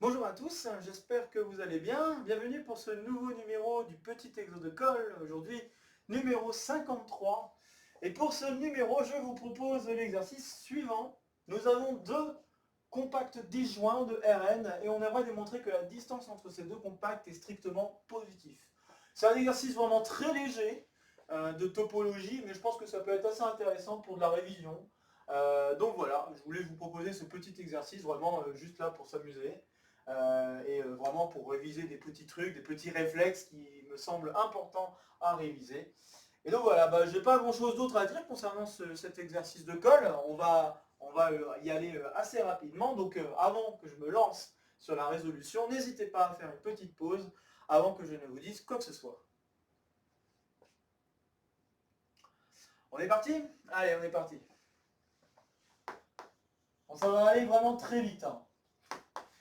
Bonjour à tous, j'espère que vous allez bien. Bienvenue pour ce nouveau numéro du petit exo de colle. Aujourd'hui, numéro 53. Et pour ce numéro, je vous propose l'exercice suivant. Nous avons deux compacts disjoints de Rn et on aimerait démontrer que la distance entre ces deux compacts est strictement positive. C'est un exercice vraiment très léger de topologie, mais je pense que ça peut être assez intéressant pour de la révision. Donc voilà, je voulais vous proposer ce petit exercice vraiment juste là pour s'amuser. Vraiment pour réviser des petits trucs, des petits réflexes qui me semblent importants à réviser. Et donc voilà, je n'ai pas grand chose d'autre à dire concernant cet exercice de colle. On va y aller assez rapidement. Donc avant que je me lance sur la résolution, n'hésitez pas à faire une petite pause avant que je ne vous dise quoi que ce soit. On est parti? Allez, on est parti. Bon, ça va aller vraiment très vite, hein.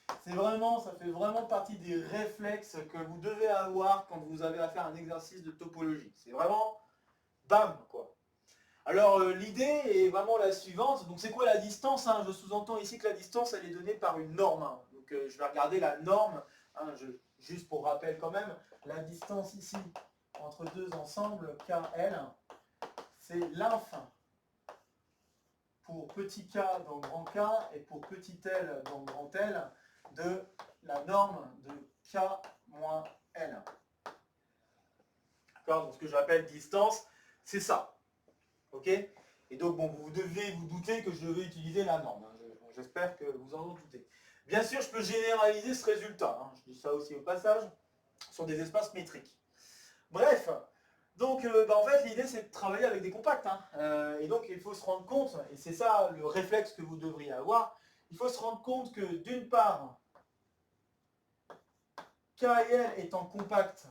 Ça fait vraiment partie des réflexes que vous devez avoir quand vous avez à faire un exercice de topologie. C'est vraiment bam, quoi. Alors l'idée est vraiment la suivante. Donc c'est quoi la distance, hein? Je sous-entends ici que la distance elle est donnée par une norme, hein. Donc je vais regarder la norme, hein, juste pour rappel quand même, la distance ici entre deux ensembles KL, c'est l'inf pour petit k dans grand K et pour petit l dans grand L de la norme de K moins L. D'accord? Donc ce que j'appelle distance, c'est ça. Ok? Et donc bon, vous devez vous douter que je vais utiliser la norme, hein. J'espère que vous en doutez. Bien sûr, je peux généraliser ce résultat, hein. Je dis ça aussi au passage, sur des espaces métriques. Bref, donc en fait l'idée c'est de travailler avec des compacts, hein. Et donc il faut se rendre compte, et c'est ça le réflexe que vous devriez avoir, il faut se rendre compte que d'une part, K et L étant compacts,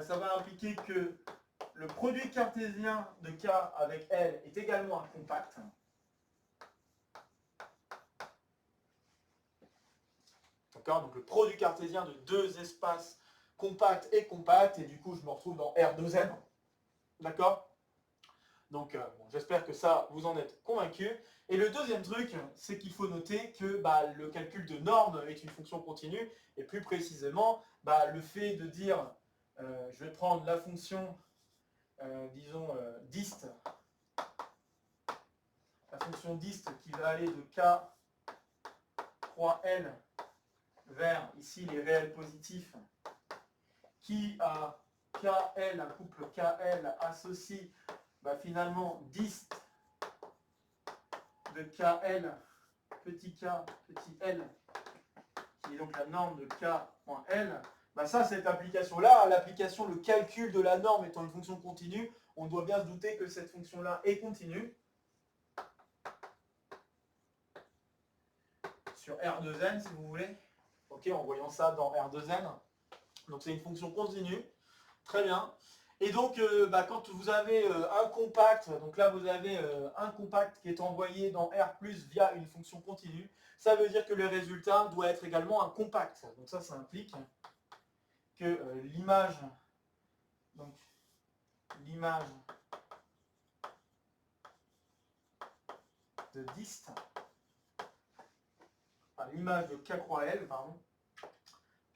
ça va impliquer que le produit cartésien de K avec L est également un compact. D'accord? Donc le produit cartésien de deux espaces compacts est compact, et du coup je me retrouve dans R2M. D'accord? Donc bon, j'espère que ça, vous en êtes convaincu. Et le deuxième truc, c'est qu'il faut noter que le calcul de norme est une fonction continue, et plus précisément, le fait de dire, je vais prendre la fonction, disons, dist, la fonction dist qui va aller de K croix L vers, ici, les réels positifs, qui à KL, un couple KL, associe finalement dist de KL, petit k, petit l, qui est donc la norme de K.L, ça, cette application-là, l'application, le calcul de la norme étant une fonction continue, on doit bien se douter que cette fonction-là est continue sur R2n, si vous voulez. Ok, en voyant ça dans R2n. Donc c'est une fonction continue. Très bien. Et donc, quand vous avez un compact, donc là vous avez un compact qui est envoyé dans R+, via une fonction continue, ça veut dire que le résultat doit être également un compact. Donc ça implique que l'image de dist, enfin l'image de K croix L, pardon,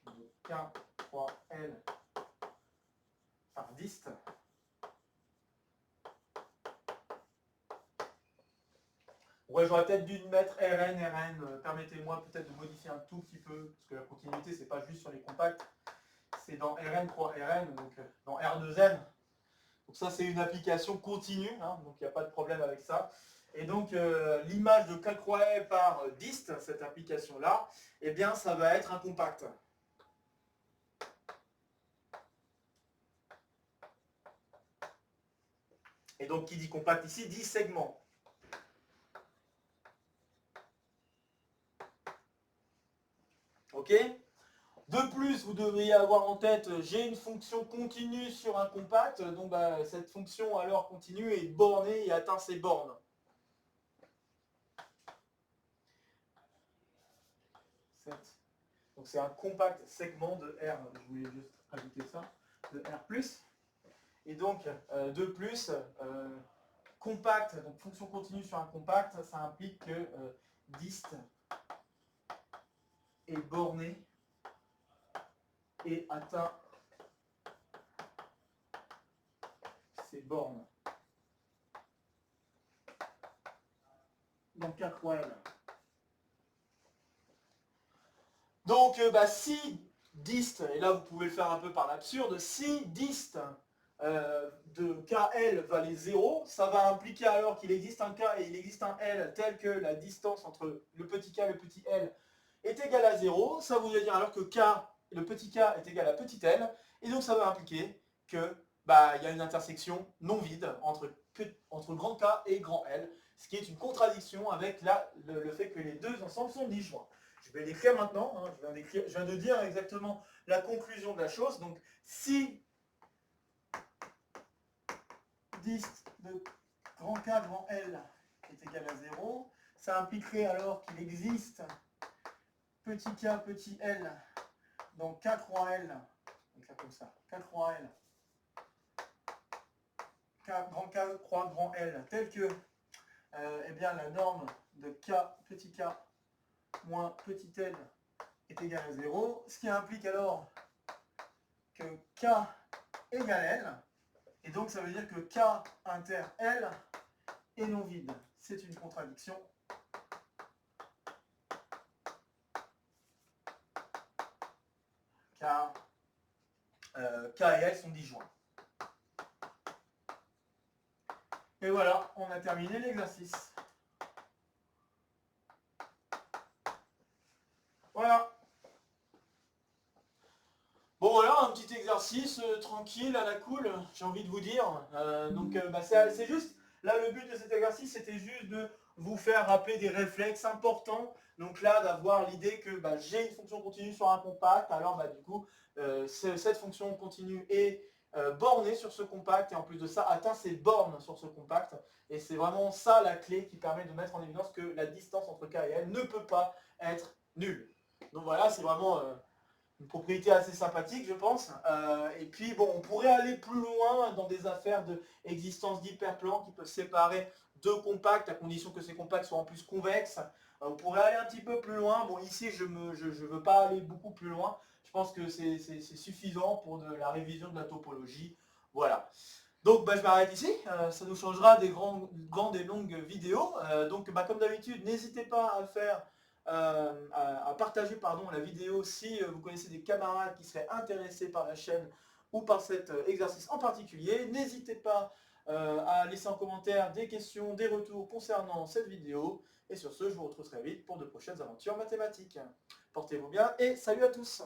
de K croix L par dist, ouais, j'aurais peut-être dû mettre Rn. Permettez-moi peut-être de modifier un tout petit peu, parce que la continuité, c'est pas juste sur les compacts, c'est dans Rn croix Rn, donc dans R2n. Donc ça, c'est une application continue, hein, donc il n'y a pas de problème avec ça. Et donc l'image de K croix L par dist, cette application-là, eh bien ça va être un compact. Et donc qui dit compact ici dit segment. Ok? De plus, vous devriez avoir en tête, j'ai une fonction continue sur un compact, donc cette fonction alors continue est bornée et atteint ses bornes. Donc c'est un compact segment de R, je voulais juste ajouter ça, de R+. Et donc, de plus, compact, donc fonction continue sur un compact, ça implique que dist est borné et atteint ses bornes. Donc 4L. Donc si dist, et là vous pouvez le faire un peu par l'absurde, si dist de KL valait 0, ça va impliquer alors qu'il existe un K et il existe un L tel que la distance entre le petit K et le petit L est égale à 0. Ça voudrait dire alors que K, le petit K est égal à petit L, et donc ça va impliquer que il y a une intersection non vide entre grand K et grand L, ce qui est une contradiction avec le fait que les deux ensembles sont disjoints. Je vais l'écrire maintenant, hein, je viens de dire exactement la conclusion de la chose. Donc si dist de grand K, grand L est égal à 0, ça impliquerait alors qu'il existe petit k, petit l, donc k croix L, donc là comme ça, k croix L, grand K croix grand L, tel que eh bien, la norme de k, petit k, moins petit l est égal à 0, ce qui implique alors que k égale L, et donc ça veut dire que k inter L est non vide. C'est une contradiction. Car K et L sont disjoints. Et voilà, on a terminé l'exercice. Voilà. Bon voilà, un petit exercice tranquille, à la cool, j'ai envie de vous dire. C'est juste, là le but de cet exercice, c'était juste de vous faire rappeler des réflexes importants. Donc là, d'avoir l'idée que j'ai une fonction continue sur un compact, alors du coup, cette fonction continue est bornée sur ce compact, et en plus de ça, atteint ses bornes sur ce compact. Et c'est vraiment ça la clé qui permet de mettre en évidence que la distance entre K et L ne peut pas être nulle. Donc voilà, c'est vraiment une propriété assez sympathique, je pense. Et puis, bon, on pourrait aller plus loin dans des affaires d'existence d'hyperplans qui peuvent séparer deux compacts, à condition que ces compacts soient en plus convexes. On pourrait aller un petit peu plus loin. Bon, ici, je veux pas aller beaucoup plus loin. Je pense que c'est suffisant pour la révision de la topologie. Voilà. Donc, je m'arrête ici. Ça nous changera des grandes et longues vidéos. Donc, comme d'habitude, n'hésitez pas à faire à partager la vidéo si vous connaissez des camarades qui seraient intéressés par la chaîne ou par cet exercice en particulier. N'hésitez pas à laisser en commentaire des questions, des retours concernant cette vidéo. Et sur ce, je vous retrouve très vite pour de prochaines aventures mathématiques. Portez-vous bien et salut à tous!